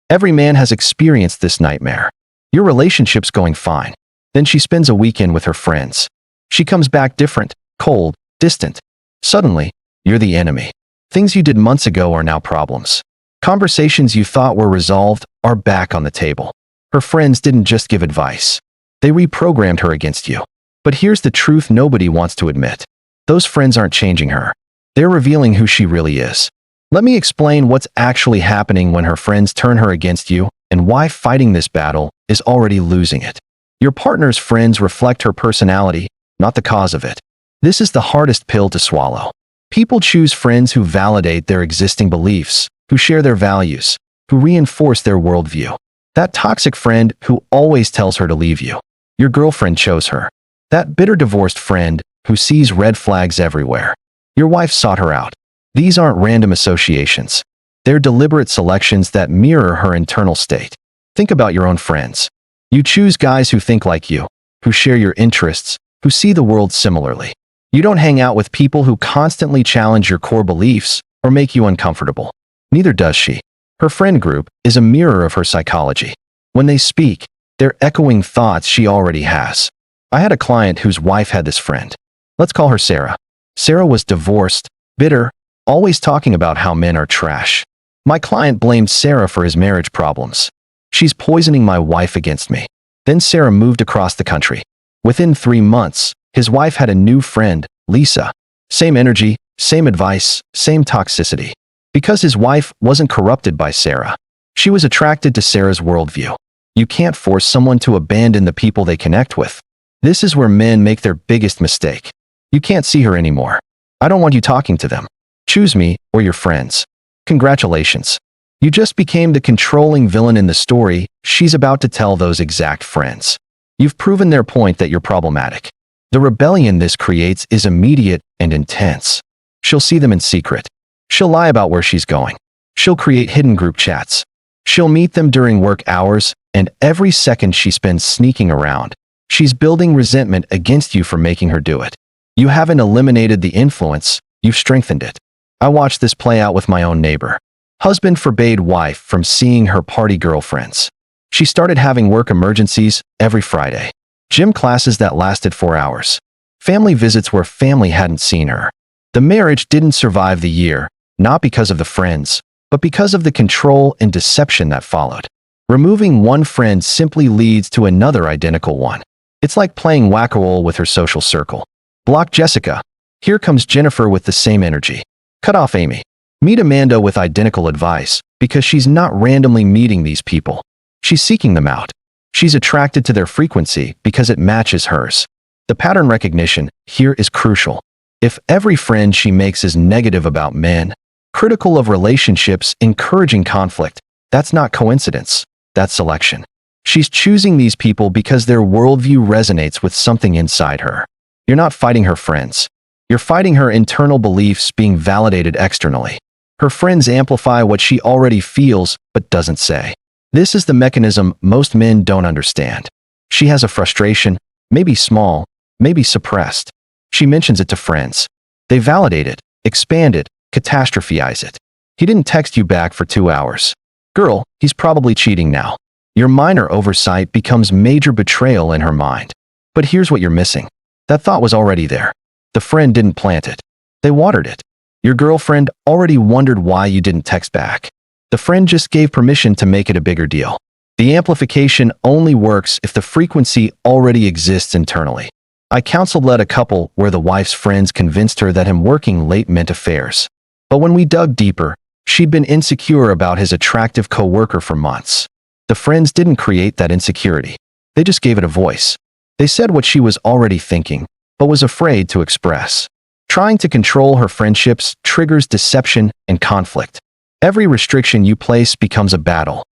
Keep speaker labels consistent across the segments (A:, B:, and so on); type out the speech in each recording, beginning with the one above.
A: Every man has experienced this nightmare. Your relationship's going fine. Then she spends a weekend with her friends. She comes back different, cold, distant. Suddenly, you're the enemy. Things you did months ago are now problems. Conversations you thought were resolved are back on the table. Her friends didn't just give advice. They reprogrammed her against you. But here's the truth nobody wants to admit. Those friends aren't changing her. They're revealing who she really is. Let me explain what's actually happening when her friends turn her against you and why fighting this battle is already losing it. Your partner's friends reflect her personality, not the cause of it. This is the hardest pill to swallow. People choose friends who validate their existing beliefs, who share their values, who reinforce their worldview. That toxic friend who always tells her to leave you. Your girlfriend chose her. That bitter divorced friend who sees red flags everywhere. Your wife sought her out. These aren't random associations. They're deliberate selections that mirror her internal state. Think about your own friends. You choose guys who think like you, who share your interests, who see the world similarly. You don't hang out with people who constantly challenge your core beliefs or make you uncomfortable. Neither does she. Her friend group is a mirror of her psychology. When they speak, they're echoing thoughts she already has. I had a client whose wife had this friend. Let's call her Sarah. Sarah was divorced, bitter, always talking about how men are trash. My client blamed Sarah for his marriage problems. She's poisoning my wife against me. Then Sarah moved across the country. Within 3 months, his wife had a new friend, Lisa. Same energy, same advice, same toxicity. Because his wife wasn't corrupted by Sarah. She was attracted to Sarah's worldview. You can't force someone to abandon the people they connect with. This is where men make their biggest mistake. You can't see her anymore. I don't want you talking to them. Choose me or your friends. Congratulations. You just became the controlling villain in the story she's about to tell those exact friends. You've proven their point that you're problematic. The rebellion this creates is immediate and intense. She'll see them in secret. She'll lie about where she's going. She'll create hidden group chats. She'll meet them during work hours, and every second she spends sneaking around, she's building resentment against you for making her do it. You haven't eliminated the influence, you've strengthened it. I watched this play out with my own neighbor. Husband forbade wife from seeing her party girlfriends. She started having work emergencies every Friday. Gym classes that lasted 4 hours. Family visits where family hadn't seen her. The marriage didn't survive the year, not because of the friends, but because of the control and deception that followed. Removing one friend simply leads to another identical one. It's like playing whack-a-mole with her social circle. Block Jessica. Here comes Jennifer with the same energy. Cut off Amy. Meet Amanda with identical advice, because she's not randomly meeting these people. She's seeking them out. She's attracted to their frequency because it matches hers. The pattern recognition here is crucial. If every friend she makes is negative about men, critical of relationships, encouraging conflict, that's not coincidence, that's selection. She's choosing these people because their worldview resonates with something inside her. You're not fighting her friends. You're fighting her internal beliefs being validated externally. Her friends amplify what she already feels but doesn't say. This is the mechanism most men don't understand. She has a frustration, maybe small, maybe suppressed. She mentions it to friends. They validate it, expand it, catastrophize it. He didn't text you back for 2 hours. Girl, he's probably cheating now. Your minor oversight becomes major betrayal in her mind. But here's what you're missing. That thought was already there. The friend didn't plant it. They watered it. Your girlfriend already wondered why you didn't text back. The friend just gave permission to make it a bigger deal. The amplification only works if the frequency already exists internally. I counseled a couple where the wife's friends convinced her that him working late meant affairs. But when we dug deeper, she'd been insecure about his attractive coworker for months. The friends didn't create that insecurity. They just gave it a voice. They said what she was already thinking, but was afraid to express. Trying to control her friendships triggers deception and conflict. Every restriction you place becomes a battle.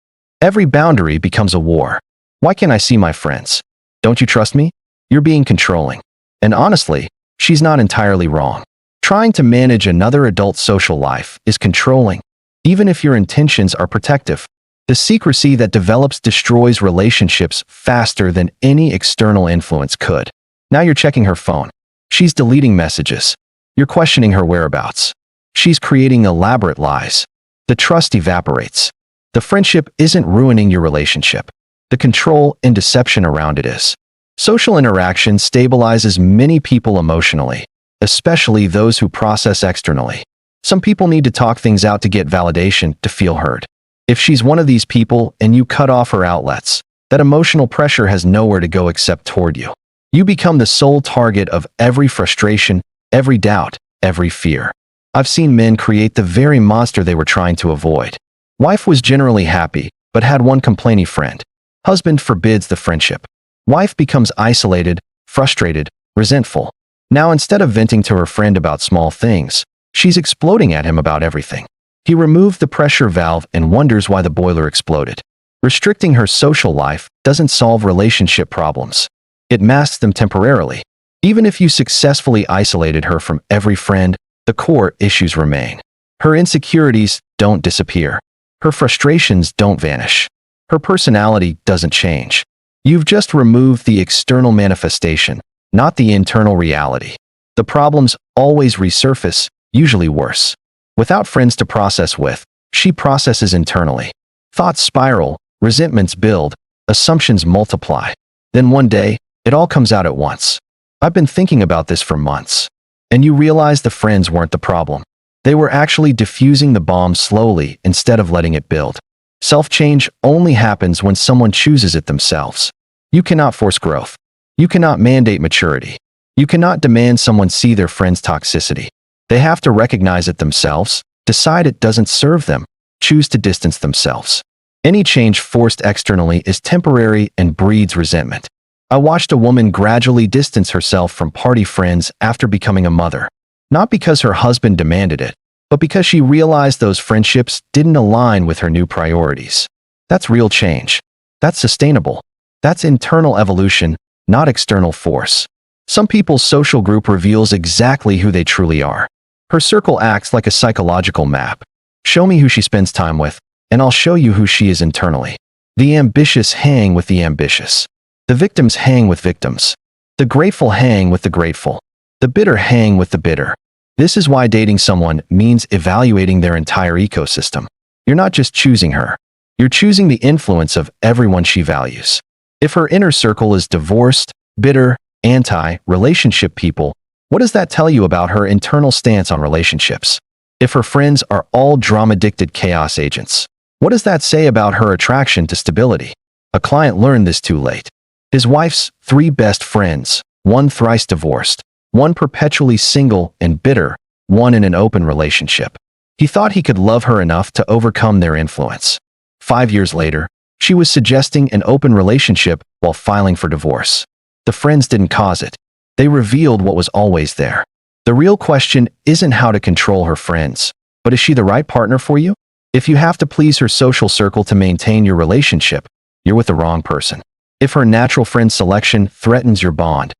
A: Every boundary becomes a war. Why can't I see my friends? Don't you trust me? You're being controlling. And honestly, she's not entirely wrong. Trying to manage another adult's social life is controlling, even if your intentions are protective. The secrecy that develops destroys relationships faster than any external influence could. Now you're checking her phone. She's deleting messages. You're questioning her whereabouts. She's creating elaborate lies. The trust evaporates. The friendship isn't ruining your relationship. The control and deception around it is. Social interaction stabilizes many people emotionally, especially those who process externally. Some people need to talk things out to get validation, to feel heard. If she's one of these people and you cut off her outlets, that emotional pressure has nowhere to go except toward you. You become the sole target of every frustration, every doubt, every fear. I've seen men create the very monster they were trying to avoid. Wife was generally happy, but had one complaining friend. Husband forbids the friendship. Wife becomes isolated, frustrated, resentful. Now instead of venting to her friend about small things, she's exploding at him about everything. He removed the pressure valve and wonders why the boiler exploded. Restricting her social life doesn't solve relationship problems. It masks them temporarily. Even if you successfully isolated her from every friend, the core issues remain. Her insecurities don't disappear. Her frustrations don't vanish. Her personality doesn't change. You've just removed the external manifestation, not the internal reality. The problems always resurface, usually worse. Without friends to process with, she processes internally. Thoughts spiral, resentments build, assumptions multiply. Then one day, it all comes out at once. I've been thinking about this for months. And you realize the friends weren't the problem. They were actually diffusing the bomb slowly instead of letting it build. Self-change only happens when someone chooses it themselves. You cannot force growth. You cannot mandate maturity. You cannot demand someone see their friend's toxicity. They have to recognize it themselves, decide it doesn't serve them, choose to distance themselves. Any change forced externally is temporary and breeds resentment. I watched a woman gradually distance herself from party friends after becoming a mother. Not because her husband demanded it, but because she realized those friendships didn't align with her new priorities. That's real change. That's sustainable. That's internal evolution, not external force. Some people's social group reveals exactly who they truly are. Her circle acts like a psychological map. Show me who she spends time with, and I'll show you who she is internally. The ambitious hang with the ambitious. The victims hang with victims. The grateful hang with the grateful. The bitter hang with the bitter. This is why dating someone means evaluating their entire ecosystem. You're not just choosing her. You're choosing the influence of everyone she values. If her inner circle is divorced, bitter, anti-relationship people, what does that tell you about her internal stance on relationships? If her friends are all drama-addicted chaos agents, what does that say about her attraction to stability? A client learned this too late. His wife's 3 best friends, one thrice divorced, one perpetually single and bitter, one in an open relationship. He thought he could love her enough to overcome their influence. 5 years later, she was suggesting an open relationship while filing for divorce. The friends didn't cause it. They revealed what was always there. The real question isn't how to control her friends, but is she the right partner for you? If you have to please her social circle to maintain your relationship, you're with the wrong person. If her natural friend selection threatens your bond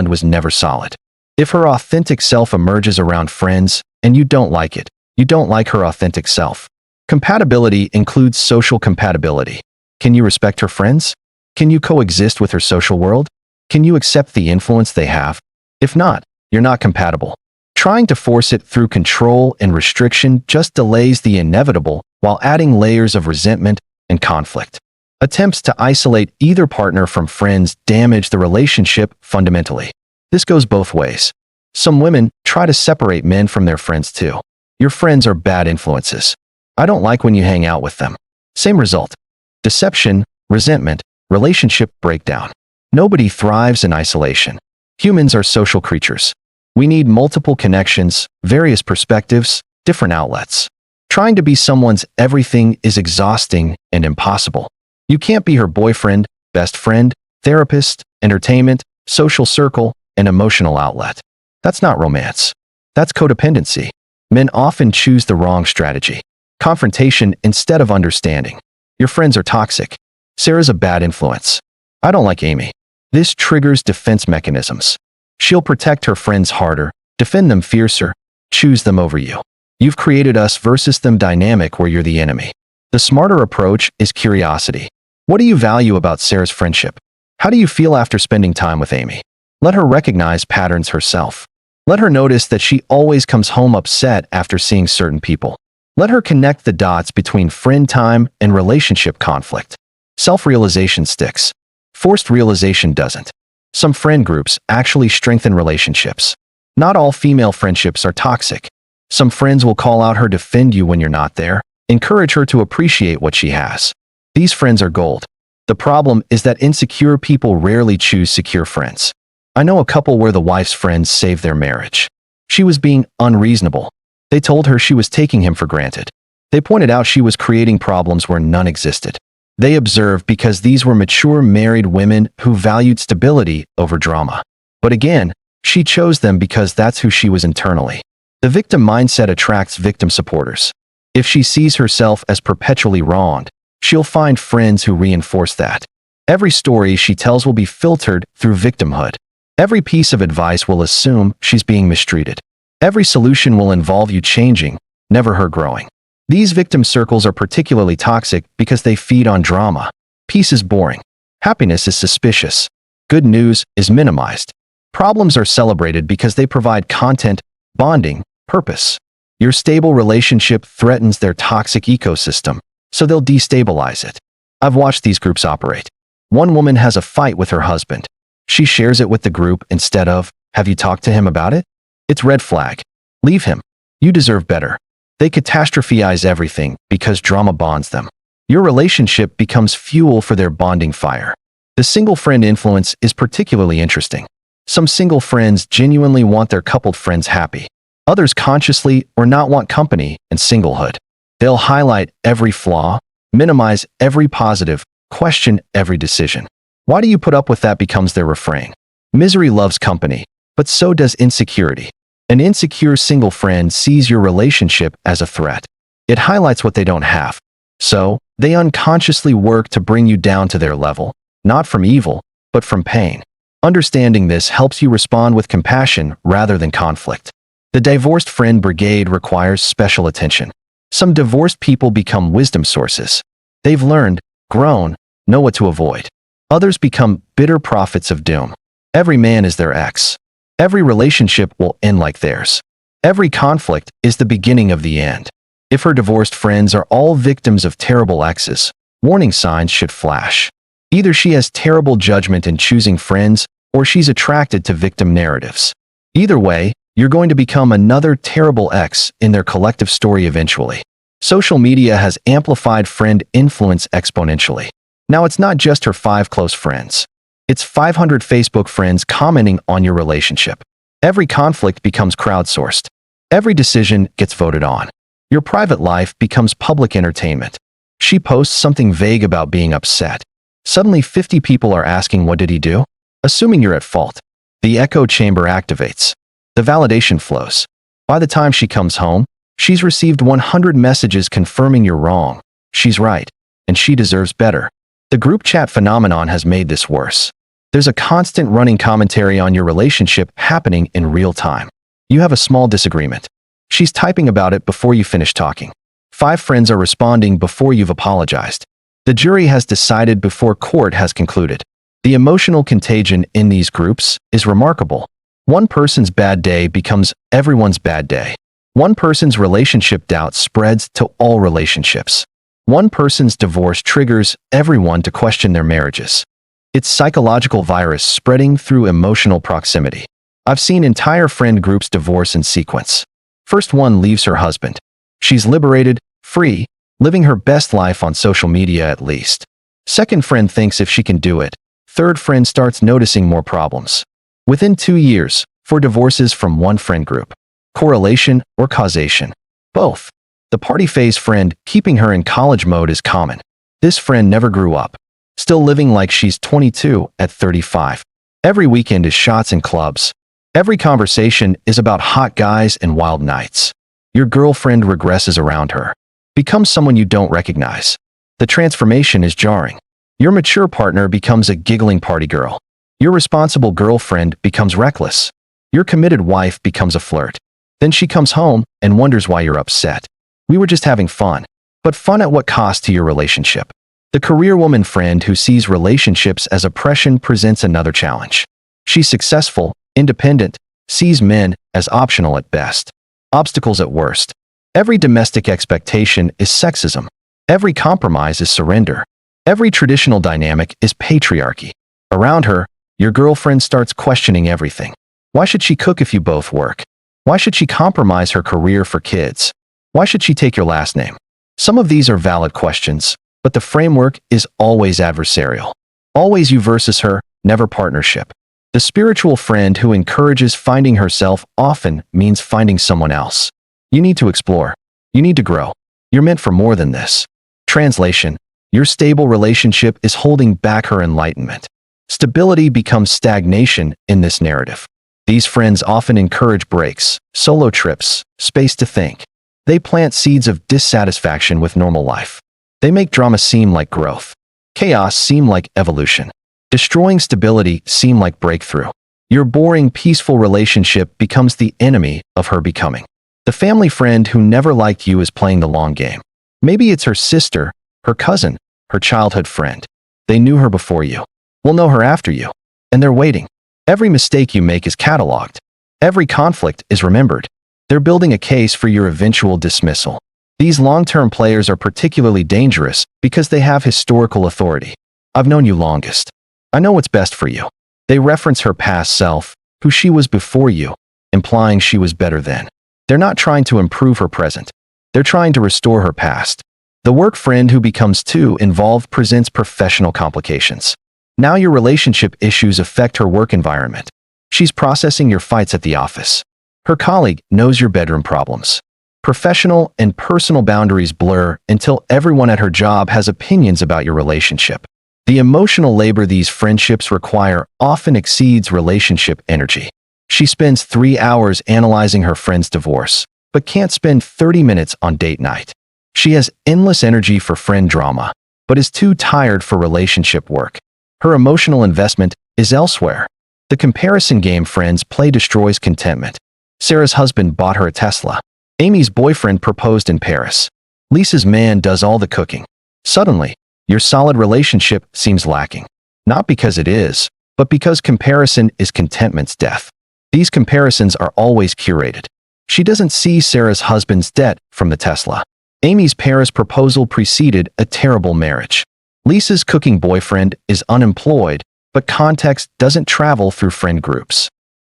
A: was never solid. If her authentic self emerges around friends and you don't like it, you don't like her authentic self. Compatibility includes social compatibility. Can you respect her friends? Can you coexist with her social world? Can you accept the influence they have? If not, you're not compatible. Trying to force it through control and restriction just delays the inevitable while adding layers of resentment and conflict. Attempts to isolate either partner from friends damage the relationship fundamentally. This goes both ways. Some women try to separate men from their friends too. Your friends are bad influences. I don't like when you hang out with them. Same result. Deception, resentment, relationship breakdown. Nobody thrives in isolation. Humans are social creatures. We need multiple connections, various perspectives, different outlets. Trying to be someone's everything is exhausting and impossible. You can't be her boyfriend, best friend, therapist, entertainment, social circle, and emotional outlet. That's not romance. That's codependency. Men often choose the wrong strategy. Confrontation instead of understanding. Your friends are toxic. Sarah's a bad influence. I don't like Amy. This triggers defense mechanisms. She'll protect her friends harder, defend them fiercer, choose them over you. You've created us versus them dynamic where you're the enemy. The smarter approach is curiosity. What do you value about Sarah's friendship? How do you feel after spending time with Amy? Let her recognize patterns herself. Let her notice that she always comes home upset after seeing certain people. Let her connect the dots between friend time and relationship conflict. Self-realization sticks. Forced realization doesn't. Some friend groups actually strengthen relationships. Not all female friendships are toxic. Some friends will call out her, defend you when you're not there, encourage her to appreciate what she has. These friends are gold. The problem is that insecure people rarely choose secure friends. I know a couple where the wife's friends saved their marriage. She was being unreasonable. They told her she was taking him for granted. They pointed out she was creating problems where none existed. They observed because these were mature married women who valued stability over drama. But again, she chose them because that's who she was internally. The victim mindset attracts victim supporters. If she sees herself as perpetually wronged, she'll find friends who reinforce that. Every story she tells will be filtered through victimhood. Every piece of advice will assume she's being mistreated. Every solution will involve you changing, never her growing. These victim circles are particularly toxic because they feed on drama. Peace is boring. Happiness is suspicious. Good news is minimized. Problems are celebrated because they provide content, bonding, purpose. Your stable relationship threatens their toxic ecosystem, so they'll destabilize it. I've watched these groups operate. One woman has a fight with her husband. She shares it with the group instead of, "Have you talked to him about it?" It's red flag. Leave him. You deserve better. They catastrophize everything because drama bonds them. Your relationship becomes fuel for their bonding fire. The single friend influence is particularly interesting. Some single friends genuinely want their coupled friends happy. Others consciously or not want company and singlehood. They'll highlight every flaw, minimize every positive, question every decision. Why do you put up with that becomes their refrain. Misery loves company, but so does insecurity. An insecure single friend sees your relationship as a threat. It highlights what they don't have. So, they unconsciously work to bring you down to their level, not from evil, but from pain. Understanding this helps you respond with compassion rather than conflict. The divorced friend brigade requires special attention. Some divorced people become wisdom sources. They've learned, grown, know what to avoid. Others become bitter prophets of doom. Every man is their ex. Every relationship will end like theirs. Every conflict is the beginning of the end. If her divorced friends are all victims of terrible exes, warning signs should flash. Either she has terrible judgment in choosing friends, or she's attracted to victim narratives. Either way, you're going to become another terrible ex in their collective story eventually. Social media has amplified friend influence exponentially. Now it's not just her 5 close friends. It's 500 Facebook friends commenting on your relationship. Every conflict becomes crowdsourced. Every decision gets voted on. Your private life becomes public entertainment. She posts something vague about being upset. Suddenly 50 people are asking, what did he do? Assuming you're at fault. The echo chamber activates. The validation flows. By the time she comes home, she's received 100 messages confirming you're wrong. She's right, and she deserves better. The group chat phenomenon has made this worse. There's a constant running commentary on your relationship happening in real time. You have a small disagreement. She's typing about it before you finish talking. 5 friends are responding before you've apologized. The jury has decided before court has concluded. The emotional contagion in these groups is remarkable. One person's bad day becomes everyone's bad day. One person's relationship doubt spreads to all relationships. One person's divorce triggers everyone to question their marriages. It's psychological virus spreading through emotional proximity. I've seen entire friend groups divorce in sequence. First one leaves her husband. She's liberated, free, living her best life on social media at least. Second friend thinks if she can do it. Third friend starts noticing more problems. Within 2 years, 4 divorces from one friend group. Correlation or causation? Both. The party phase friend keeping her in college mode is common. This friend never grew up. Still living like she's 22 at 35. Every weekend is shots and clubs. Every conversation is about hot guys and wild nights. Your girlfriend regresses around her. Becomes someone you don't recognize. The transformation is jarring. Your mature partner becomes a giggling party girl. Your responsible girlfriend becomes reckless. Your committed wife becomes a flirt. Then she comes home and wonders why you're upset. We were just having fun. But fun at what cost to your relationship? The career woman friend who sees relationships as oppression presents another challenge. She's successful, independent, sees men as optional at best, obstacles at worst. Every domestic expectation is sexism. Every compromise is surrender. Every traditional dynamic is patriarchy. Around her, your girlfriend starts questioning everything. Why should she cook if you both work? Why should she compromise her career for kids? Why should she take your last name? Some of these are valid questions, but the framework is always adversarial. Always you versus her, never partnership. The spiritual friend who encourages finding herself often means finding someone else. You need to explore. You need to grow. You're meant for more than this. Translation: your stable relationship is holding back her enlightenment. Stability becomes stagnation in this narrative. These friends often encourage breaks, solo trips, space to think. They plant seeds of dissatisfaction with normal life. They make drama seem like growth. Chaos seem like evolution. Destroying stability seem like breakthrough. Your boring, peaceful relationship becomes the enemy of her becoming. The family friend who never liked you is playing the long game. Maybe it's her sister, her cousin, her childhood friend. They knew her before you. Will know her after you. And they're waiting. Every mistake you make is cataloged. Every conflict is remembered. They're building a case for your eventual dismissal. These long-term players are particularly dangerous because they have historical authority. I've known you longest. I know what's best for you. They reference her past self, who she was before you, implying she was better then. They're not trying to improve her present. They're trying to restore her past. The work friend who becomes too involved presents professional complications. Now your relationship issues affect her work environment. She's processing your fights at the office. Her colleague knows your bedroom problems. Professional and personal boundaries blur until everyone at her job has opinions about your relationship. The emotional labor these friendships require often exceeds relationship energy. She spends 3 hours analyzing her friend's divorce, but can't spend 30 minutes on date night. She has endless energy for friend drama, but is too tired for relationship work. Her emotional investment is elsewhere. The comparison game friends play destroys contentment. Sarah's husband bought her a Tesla. Amy's boyfriend proposed in Paris. Lisa's man does all the cooking. Suddenly, your solid relationship seems lacking. Not because it is, but because comparison is contentment's death. These comparisons are always curated. She doesn't see Sarah's husband's debt from the Tesla. Amy's Paris proposal preceded a terrible marriage. Lisa's cooking boyfriend is unemployed, but context doesn't travel through friend groups.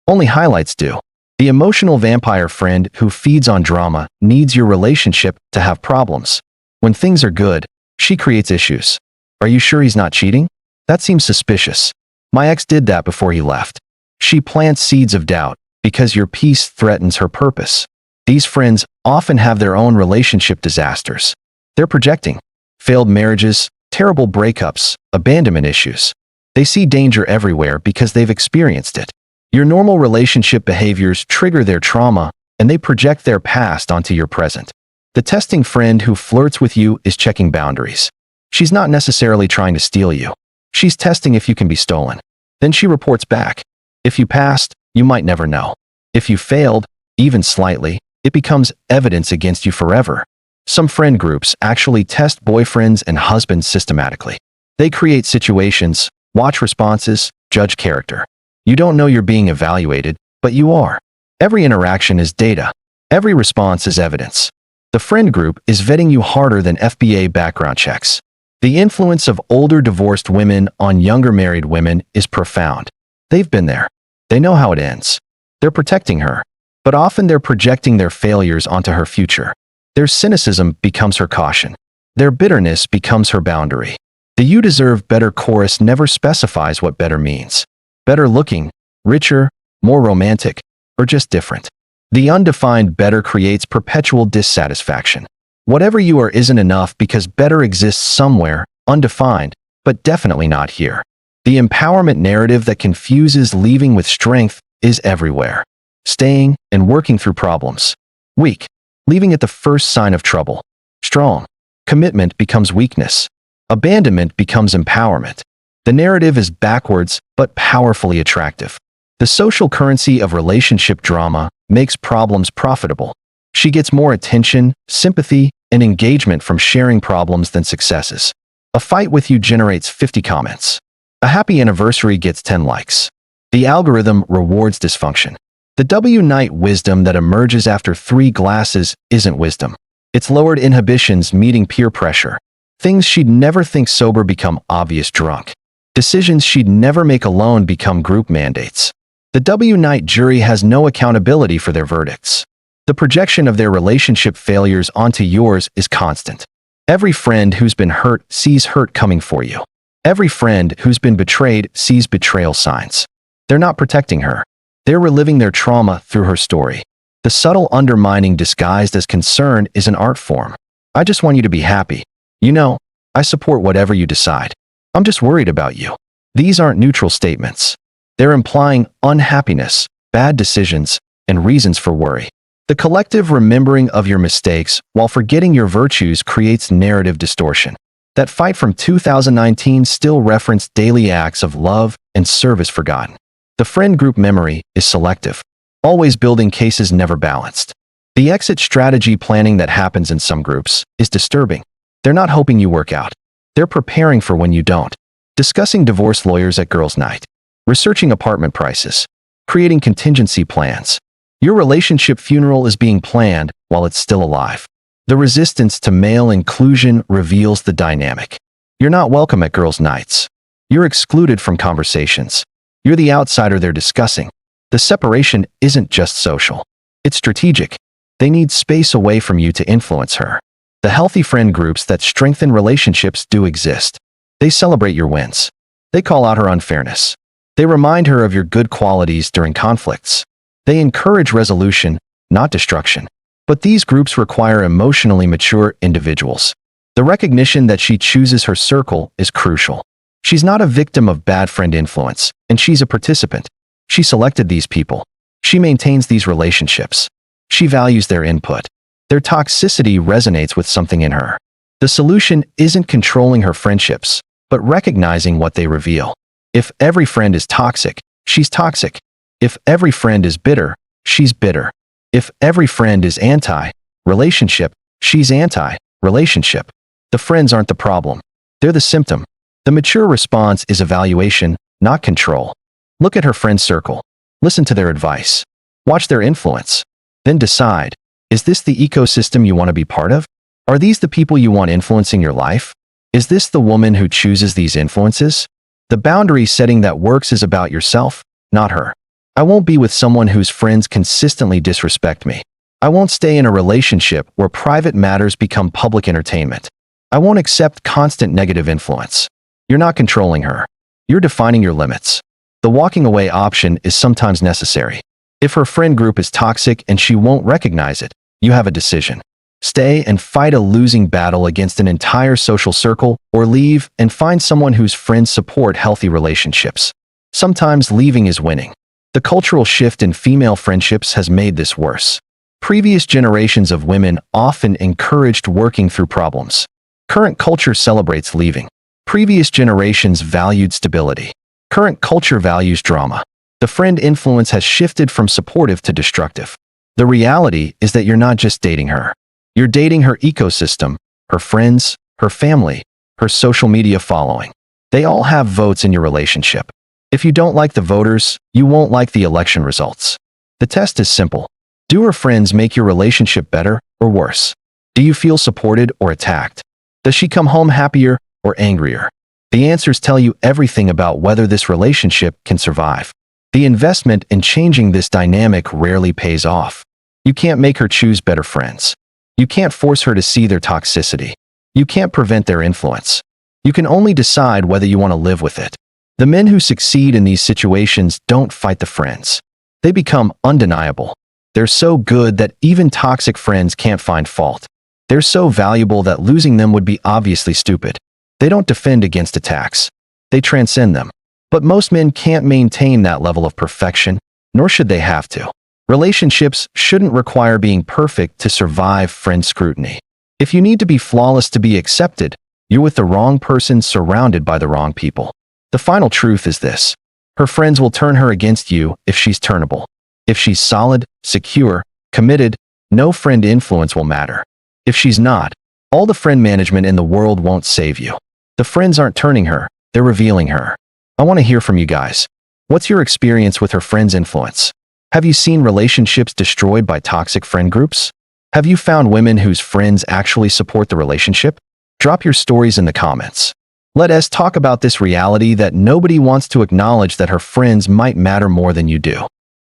A: Only highlights do. The emotional vampire friend who feeds on drama needs your relationship to have problems. When things are good, she creates issues. Are you sure he's not cheating? That seems suspicious. My ex did that before he left. She plants seeds of doubt because your peace threatens her purpose. These friends often have their own relationship disasters. They're projecting failed marriages, terrible breakups, abandonment issues. They see danger everywhere because they've experienced it. Your normal relationship behaviors trigger their trauma, and they project their past onto your present. The testing friend who flirts with you is checking boundaries. She's not necessarily trying to steal you. She's testing if you can be stolen. Then she reports back. If you passed, you might never know. If you failed, even slightly, it becomes evidence against you forever. Some friend groups actually test boyfriends and husbands systematically. They create situations, watch responses, judge character. You don't know you're being evaluated, but you are. Every interaction is data. Every response is evidence. The friend group is vetting you harder than FBA background checks. The influence of older divorced women on younger married women is profound. They've been there. They know how it ends. They're protecting her, but often they're projecting their failures onto her future. Their cynicism becomes her caution. Their bitterness becomes her boundary. The "you deserve better" chorus never specifies what better means. Better looking, richer, more romantic, or just different. The undefined better creates perpetual dissatisfaction. Whatever you are isn't enough because better exists somewhere, undefined, but definitely not here. The empowerment narrative that confuses leaving with strength is everywhere. Staying and working through problems. Weak. Leaving at the first sign of trouble. Strong. Commitment becomes weakness. Abandonment becomes empowerment. The narrative is backwards but powerfully attractive. The social currency of relationship drama makes problems profitable. She gets more attention, sympathy, and engagement from sharing problems than successes. A fight with you generates 50 comments. A happy anniversary gets 10 likes. The algorithm rewards dysfunction. The W-night wisdom that emerges after 3 glasses isn't wisdom. It's lowered inhibitions meeting peer pressure. Things she'd never think sober become obvious drunk. Decisions she'd never make alone become group mandates. The W-night jury has no accountability for their verdicts. The projection of their relationship failures onto yours is constant. Every friend who's been hurt sees hurt coming for you. Every friend who's been betrayed sees betrayal signs. They're not protecting her. They're reliving their trauma through her story. The subtle undermining disguised as concern is an art form. I just want you to be happy. You know, I support whatever you decide. I'm just worried about you. These aren't neutral statements. They're implying unhappiness, bad decisions, and reasons for worry. The collective remembering of your mistakes while forgetting your virtues creates narrative distortion. That fight from 2019 still referenced daily acts of love and service forgotten. The friend group memory is selective. Always building cases never balanced. The exit strategy planning that happens in some groups is disturbing. They're not hoping you work out. They're preparing for when you don't. Discussing divorce lawyers at girls' night. Researching apartment prices. Creating contingency plans. Your relationship funeral is being planned while it's still alive. The resistance to male inclusion reveals the dynamic. You're not welcome at girls' nights. You're excluded from conversations. You're the outsider they're discussing. The separation isn't just social. It's strategic. They need space away from you to influence her. The healthy friend groups that strengthen relationships do exist. They celebrate your wins. They call out her unfairness. They remind her of your good qualities during conflicts. They encourage resolution, not destruction. But these groups require emotionally mature individuals. The recognition that she chooses her circle is crucial. She's not a victim of bad friend influence, and she's a participant. She selected these people. She maintains these relationships. She values their input. Their toxicity resonates with something in her. The solution isn't controlling her friendships, but recognizing what they reveal. If every friend is toxic, she's toxic. If every friend is bitter, she's bitter. If every friend is anti-relationship, she's anti-relationship. The friends aren't the problem. They're the symptom. The mature response is evaluation, not control. Look at her friend circle. Listen to their advice. Watch their influence. Then decide, is this the ecosystem you want to be part of? Are these the people you want influencing your life? Is this the woman who chooses these influences? The boundary setting that works is about yourself, not her. I won't be with someone whose friends consistently disrespect me. I won't stay in a relationship where private matters become public entertainment. I won't accept constant negative influence. You're not controlling her. You're defining your limits. The walking away option is sometimes necessary. If her friend group is toxic and she won't recognize it, you have a decision. Stay and fight a losing battle against an entire social circle, or leave and find someone whose friends support healthy relationships. Sometimes leaving is winning. The cultural shift in female friendships has made this worse. Previous generations of women often encouraged working through problems. Current culture celebrates leaving. Previous generations valued stability. Current culture values drama. The friend influence has shifted from supportive to destructive. The reality is that you're not just dating her. You're dating her ecosystem, her friends, her family, her social media following. They all have votes in your relationship. If you don't like the voters, you won't like the election results. The test is simple. Do her friends make your relationship better or worse? Do you feel supported or attacked? Does she come home happier or angrier? The answers tell you everything about whether this relationship can survive. The investment in changing this dynamic rarely pays off. You can't make her choose better friends. You can't force her to see their toxicity. You can't prevent their influence. You can only decide whether you want to live with it. The men who succeed in these situations don't fight the friends. They become undeniable. They're so good that even toxic friends can't find fault. They're so valuable that losing them would be obviously stupid. They don't defend against attacks. They transcend them. But most men can't maintain that level of perfection, nor should they have to. Relationships shouldn't require being perfect to survive friend scrutiny. If you need to be flawless to be accepted, you're with the wrong person surrounded by the wrong people. The final truth is this. Her friends will turn her against you if she's turnable. If she's solid, secure, committed, no friend influence will matter. If she's not, all the friend management in the world won't save you. The friends aren't turning her, they're revealing her. I want to hear from you guys. What's your experience with her friend's influence? Have you seen relationships destroyed by toxic friend groups? Have you found women whose friends actually support the relationship? Drop your stories in the comments. Let us talk about this reality that nobody wants to acknowledge, that her friends might matter more than you do.